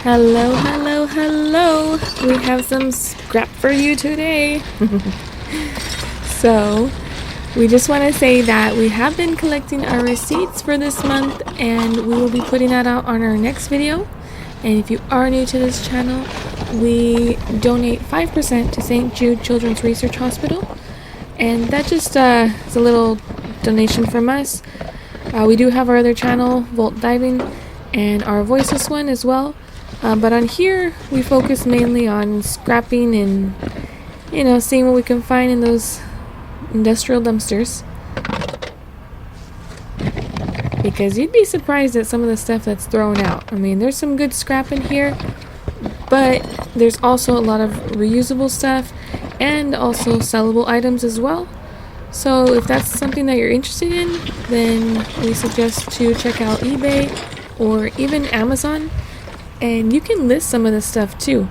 Hello, hello, hello. We have some scrap for you today. So, we just want to say that we have been collecting our receipts for this month and we will be putting that out on our next video. And if you are new to this channel, we donate 5% to St. Jude Children's Research Hospital. And that just is a little donation from us. We do have our other channel, Vault Diving, and our Voiceless one as well. But on here, we focus mainly on scrapping and, seeing what we can find in those industrial dumpsters. Because you'd be surprised at some of the stuff that's thrown out. I mean, there's some good scrap in here, but there's also a lot of reusable stuff and also sellable items as well. So if that's something that you're interested in, then we suggest to check out eBay or even Amazon. And you can list some of this stuff too.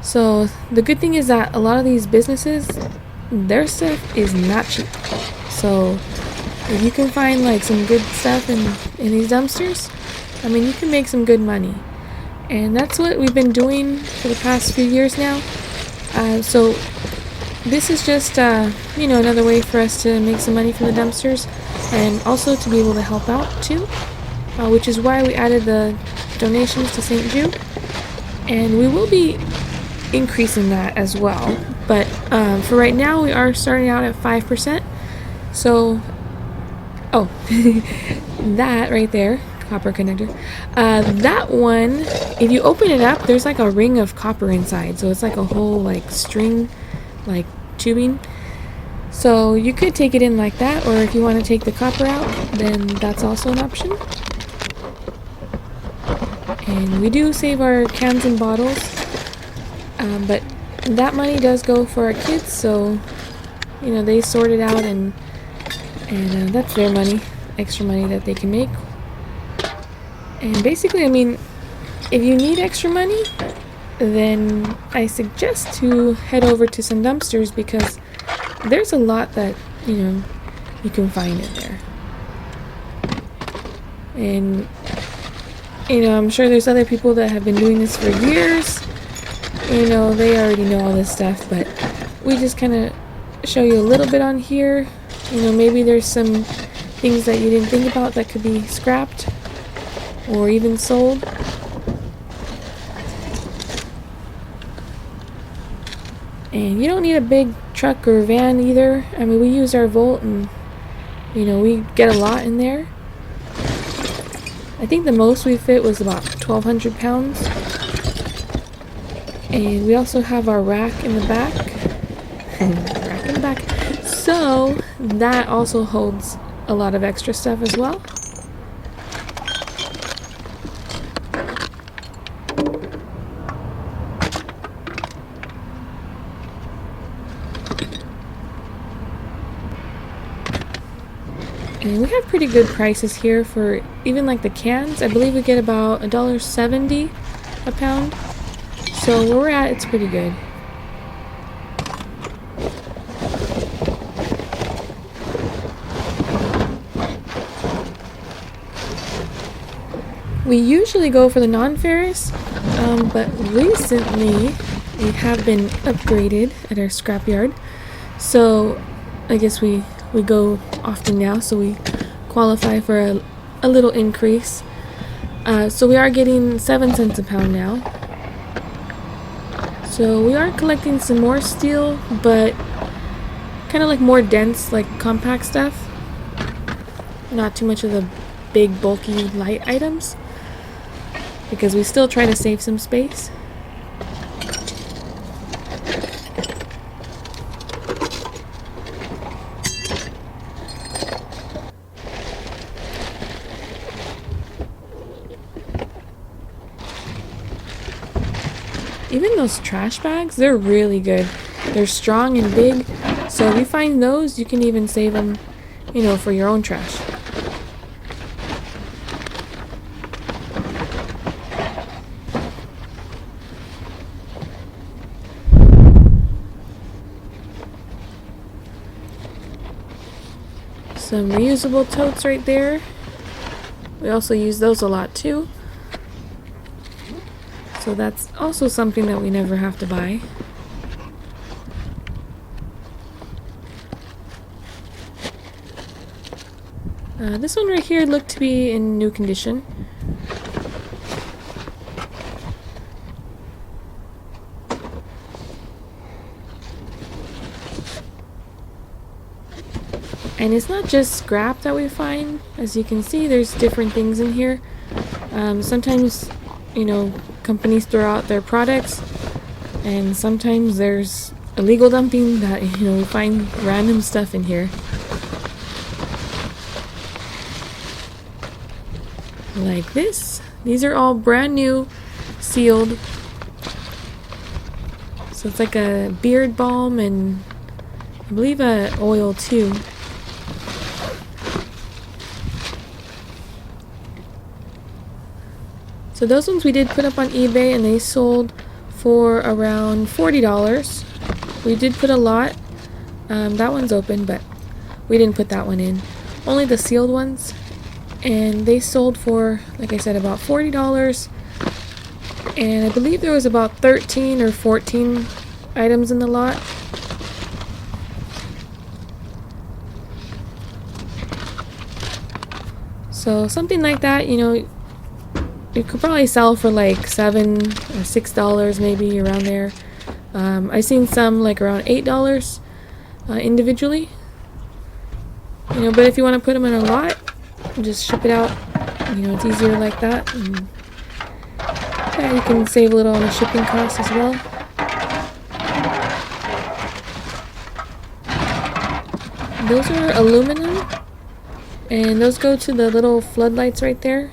So the good thing is that a lot of these businesses, their stuff is not cheap. So if you can find like some good stuff in these dumpsters, I mean, you can make some good money. And that's what we've been doing for the past few years now. So this is just, another way for us to make some money from the dumpsters and also to be able to help out too, which is why we added the donations to St. Jude, and we will be increasing that as well, but for right now we are starting out at 5%. So that right there, copper connector, that one, if you open it up, there's like a ring of copper inside, so it's like a whole like string, like tubing. So you could take it in like that, or if you want to take the copper out, then that's also an option. And we do save our cans and bottles, but that money does go for our kids, so they sort it out, and that's their money, extra money that they can make. And basically, I mean, if you need extra money, then I suggest to head over to some dumpsters, because there's a lot that you can find in there. And I'm sure there's other people that have been doing this for years. They already know all this stuff, but we just kind of show you a little bit on here. Maybe there's some things that you didn't think about that could be scrapped or even sold. And you don't need a big truck or van either. I mean, we use our Volt, and we get a lot in there. I think the most we fit was about 1,200 pounds. And we also have our rack in the back. Rack in the back. So that also holds a lot of extra stuff as well. And we have pretty good prices here for even like the cans. I believe we get about $1.70 a pound. So where we're at, it's pretty good. We usually go for the non-ferrous, but recently we have been upgraded at our scrapyard. So I guess we go often now, so we qualify for a little increase. So we are getting 7 cents a pound now. So we are collecting some more steel, but kind of like more dense, like compact stuff. Not too much of the big, bulky, light items, because we still try to save some space. Even those trash bags, they're really good. They're strong and big, so if you find those, you can even save them you know, for your own trash. Some reusable totes right there. We also use those a lot too. So that's also something that we never have to buy. This one right here looked to be in new condition. And it's not just scrap that we find. As you can see, there's different things in here. Sometimes, you know, companies throw out their products, and sometimes there's illegal dumping that, you know, we find random stuff in here. Like this. These are all brand new, sealed. So it's like a beard balm and I believe a oil too. So those ones we did put up on eBay and they sold for around $40. We did put a lot. That one's open, but we didn't put that one in. Only the sealed ones. And they sold for, like I said, about $40. And I believe there was about 13 or 14 items in the lot. So something like that, you know, you could probably sell for like $7 or $6 maybe, around there. I've seen some like around $8 individually. You know, but if you want to put them in a lot, just ship it out. You know, it's easier like that. And yeah, you can save a little on the shipping cost as well. Those are aluminum, and those go to the little floodlights right there.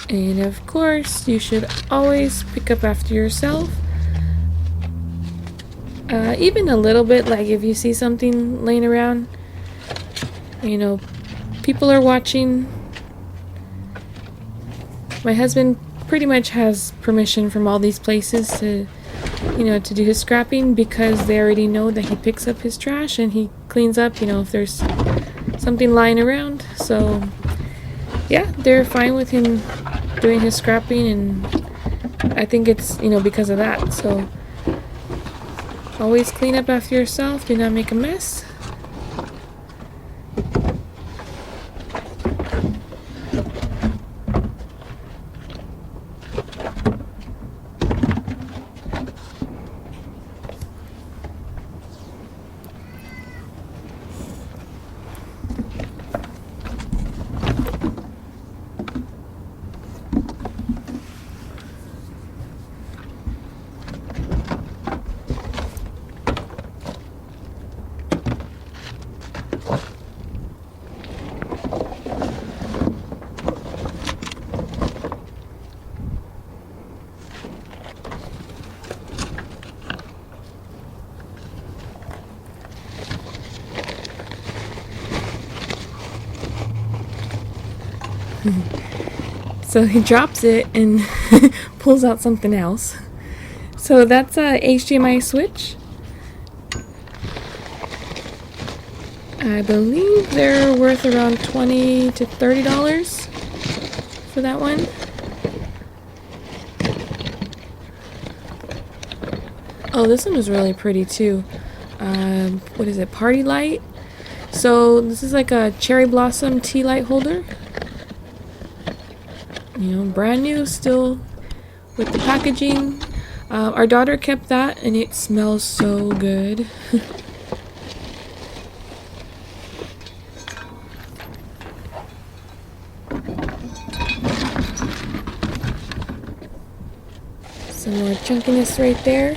And of course, you should always pick up after yourself. Even a little bit, like if you see something laying around, you know, people are watching. My husband pretty much has permission from all these places to, you know, to do his scrapping, because they already know that he picks up his trash and he cleans up, you know, if there's something lying around. So yeah, they're fine with him doing his scrapping, and I think it's, you know, because of that. So always clean up after yourself, do not make a mess. So he drops it and pulls out something else. So that's a HDMI switch. I believe they're worth around $20 to $30 for that one. Oh, this one was really pretty too. What is it? Party light. So this is like a cherry blossom tea light holder. You know, brand new, still with the packaging. Our daughter kept that, and it smells so good. Some more chunkiness right there.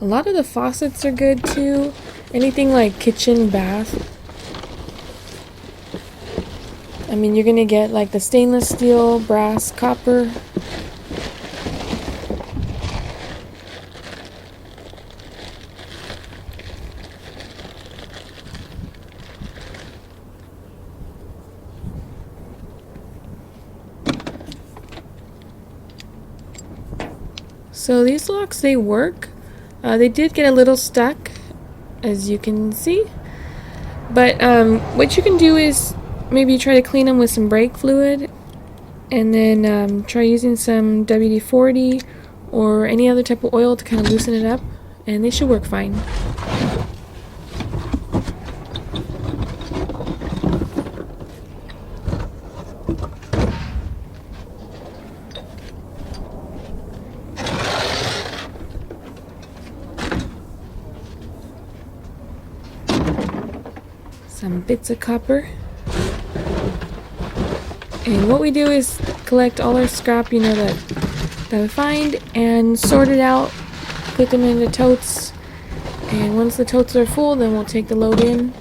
A lot of the faucets are good too. Anything like kitchen, bath. I mean, you're gonna get like the stainless steel, brass, copper. So these locks, they work. They did get a little stuck, as you can see. But what you can do is maybe try to clean them with some brake fluid, and then try using some WD-40 or any other type of oil to kind of loosen it up, and they should work fine. Some bits of copper. And what we do is collect all our scrap, that we find, and sort it out, put them into totes, and once the totes are full, then we'll take the load in.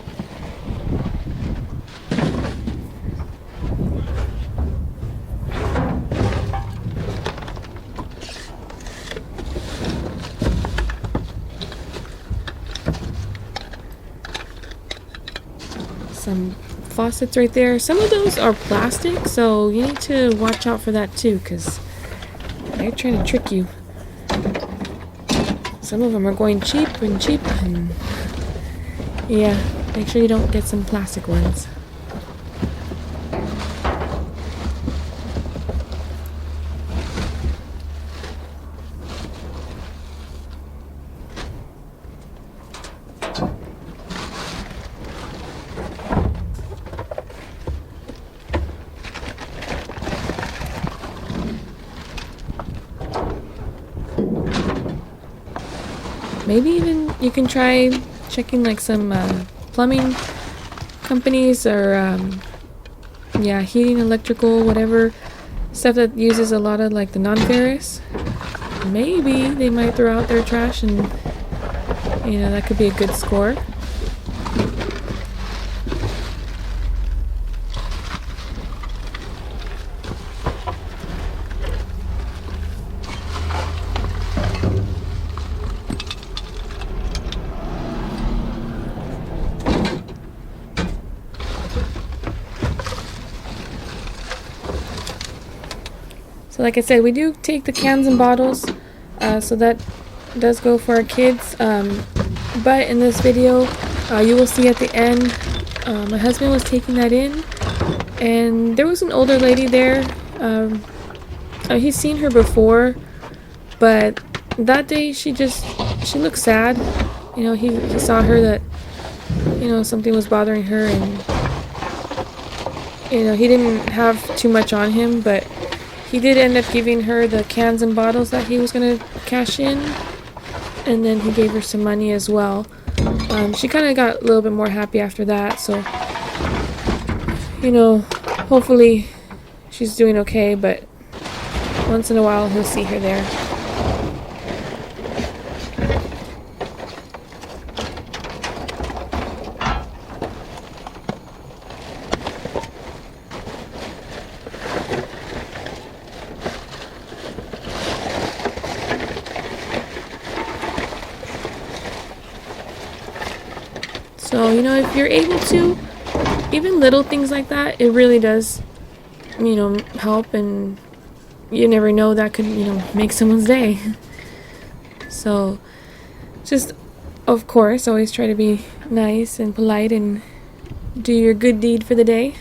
Some faucets right there. Some of those are plastic, so you need to watch out for that too, because they're trying to trick you. Some of them are going cheap, and yeah, make sure you don't get some plastic ones. Maybe even you can try checking like some plumbing companies or yeah, heating, electrical, whatever stuff that uses a lot of like the non-ferrous. Maybe they might throw out their trash, and that could be a good score. So like I said, we do take the cans and bottles, so that does go for our kids. But in this video, you will see at the end, my husband was taking that in, and there was an older lady there. He's seen her before, but that day she looked sad. He saw her that, something was bothering her, and he didn't have too much on him, but he did end up giving her the cans and bottles that he was going to cash in, and then he gave her some money as well. She kind of got a little bit more happy after that, so, hopefully she's doing okay, but once in a while he'll see her there. So, if you're able to, even little things like that, it really does, help, and you never know, that could, make someone's day. So, just, of course, always try to be nice and polite and do your good deed for the day.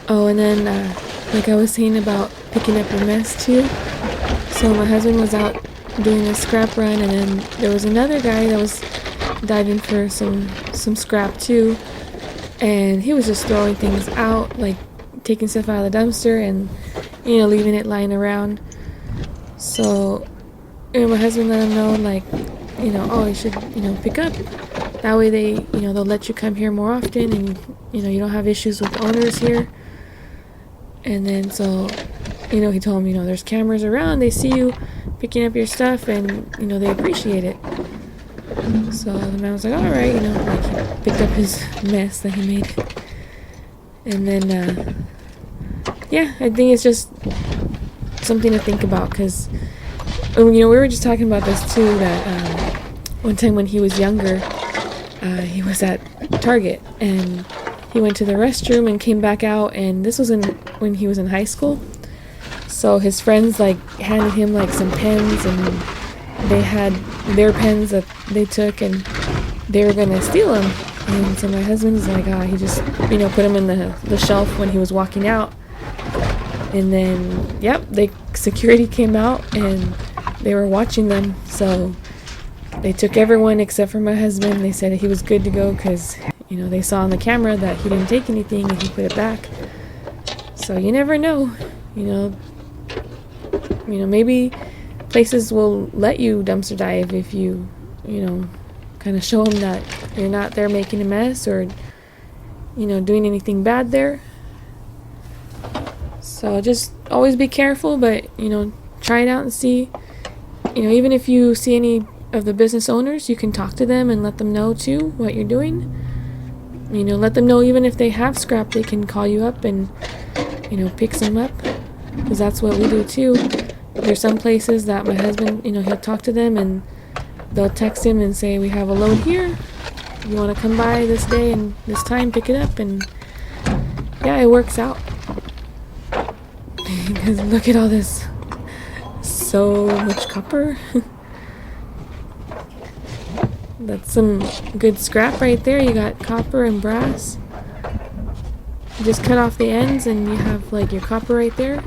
Oh, and then, like I was saying about picking up your mess too. So my husband was out doing a scrap run, and then there was another guy that was diving for some scrap too. And he was just throwing things out, like taking stuff out of the dumpster, and leaving it lying around. So my husband let him know, like, oh, you should, pick up. That way they'll let you come here more often, and you don't have issues with the owners here. And then so he told him, there's cameras around, they see you picking up your stuff, and they appreciate it. So the man was like, all right, like he picked up his mess that he made. And then yeah, I think it's just something to think about, because we were just talking about this too, that one time when he was younger, he was at Target, and he went to the restroom and came back out, and this was when he was in high school. So his friends like handed him like some pens, and they had their pens that they took, and they were gonna steal them. And so my husband was like, he just put them in the shelf when he was walking out. And then security came out, and they were watching them. So they took everyone except for my husband. They said he was good to go, because they saw on the camera that he didn't take anything and he put it back. So you never know, maybe places will let you dumpster dive if you kind of show them that you're not there making a mess or doing anything bad there. So just always be careful, but try it out and see. Even if you see any of the business owners, you can talk to them and let them know too what you're doing. Let them know, even if they have scrap, they can call you up and pick some up, because that's what we do too. There's some places that my husband, he'll talk to them, and they'll text him and say, we have a load here, you want to come by this day and this time, pick it up. And yeah, it works out. Because look at all this, so much copper. That's some good scrap right there. You got copper and brass. You just cut off the ends and you have like your copper right there.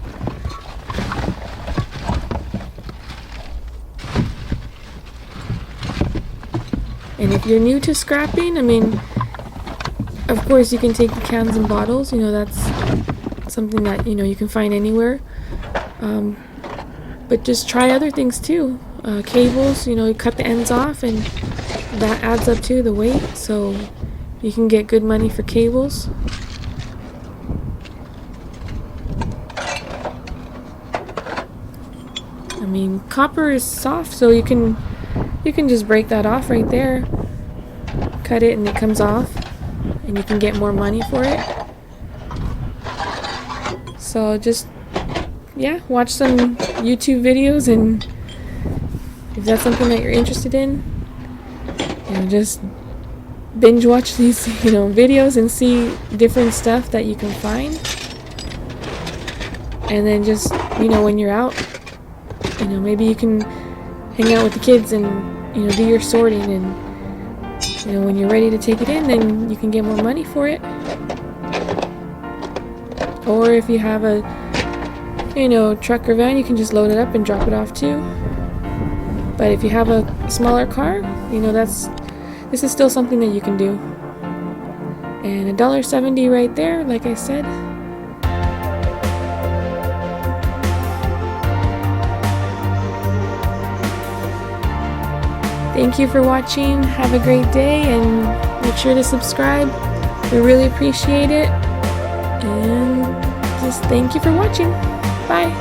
And if you're new to scrapping, of course you can take the cans and bottles, that's something that you can find anywhere. But just try other things too. Cables, you cut the ends off, and that adds up to the weight, so you can get good money for cables. Copper is soft, so you can just break that off right there, cut it, and it comes off, and you can get more money for it. So just watch some YouTube videos, and if that's something that you're interested in, just binge watch these videos and see different stuff that you can find. And then just when you're out, maybe you can hang out with the kids and do your sorting, and when you're ready to take it in, then you can get more money for it. Or if you have a truck or van, you can just load it up and drop it off too. But if you have a smaller car, this is still something that you can do. And $1.70 right there, like I said. Thank you for watching. Have a great day, and make sure to subscribe. We really appreciate it. And just thank you for watching. Bye.